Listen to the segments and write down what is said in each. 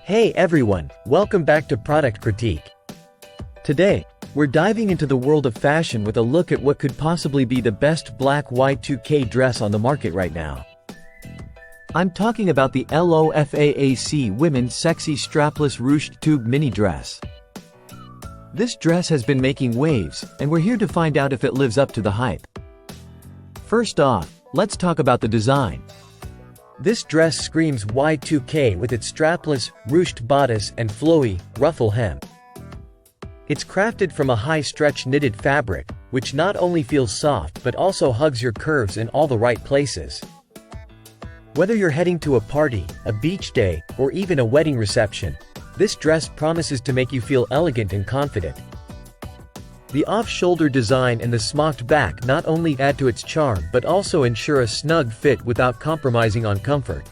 Hey everyone, welcome back to Product Critique. Today, we're diving into the world of fashion with a look at what could possibly be the best black y2K dress on the market right now. I'm talking about the LOFAAC Women's Sexy Strapless Ruched Tube Mini Dress. This dress has been making waves, and we're here to find out if it lives up to the hype. First off, let's talk about the design. This dress screams y2K with its strapless, ruched bodice and flowy, ruffle hem. It's crafted from a high-stretch knitted fabric, which not only feels soft but also hugs your curves in all the right places. Whether you're heading to a party, a beach day, or even a wedding reception, this dress promises to make you feel elegant and confident. The off-shoulder design and the smocked back not only add to its charm but also ensure a snug fit without compromising on comfort.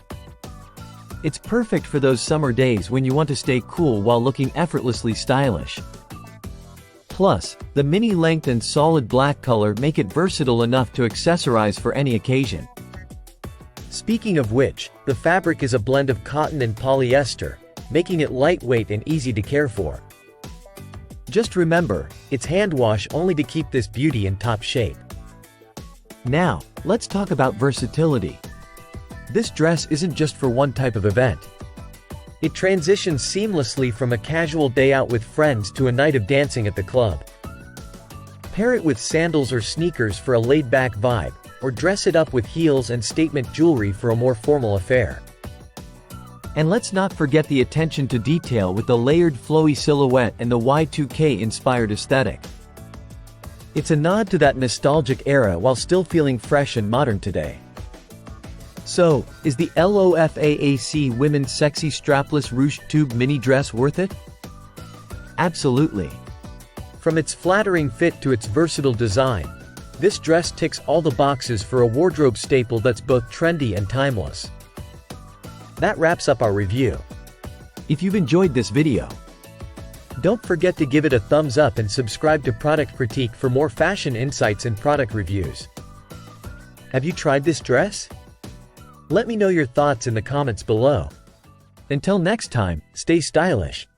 It's perfect for those summer days when you want to stay cool while looking effortlessly stylish. Plus, the mini length and solid black color make it versatile enough to accessorize for any occasion. Speaking of which, the fabric is a blend of cotton and polyester, making it lightweight and easy to care for. Just remember, it's hand wash only to keep this beauty in top shape. Now, let's talk about versatility. This dress isn't just for one type of event. It transitions seamlessly from a casual day out with friends to a night of dancing at the club. Pair it with sandals or sneakers for a laid-back vibe, or dress it up with heels and statement jewelry for a more formal affair. And let's not forget the attention to detail with the layered flowy silhouette and the y2K-inspired aesthetic. It's a nod to that nostalgic era while still feeling fresh and modern today. So, is the LOFAAC Women's Sexy Strapless Ruched Tube Mini Dress worth it? Absolutely. From its flattering fit to its versatile design, this dress ticks all the boxes for a wardrobe staple that's both trendy and timeless. That wraps up our review. If you've enjoyed this video, don't forget to give it a thumbs up and subscribe to Product Critique for more fashion insights and product reviews. Have you tried this dress? Let me know your thoughts in the comments below. Until next time, stay stylish.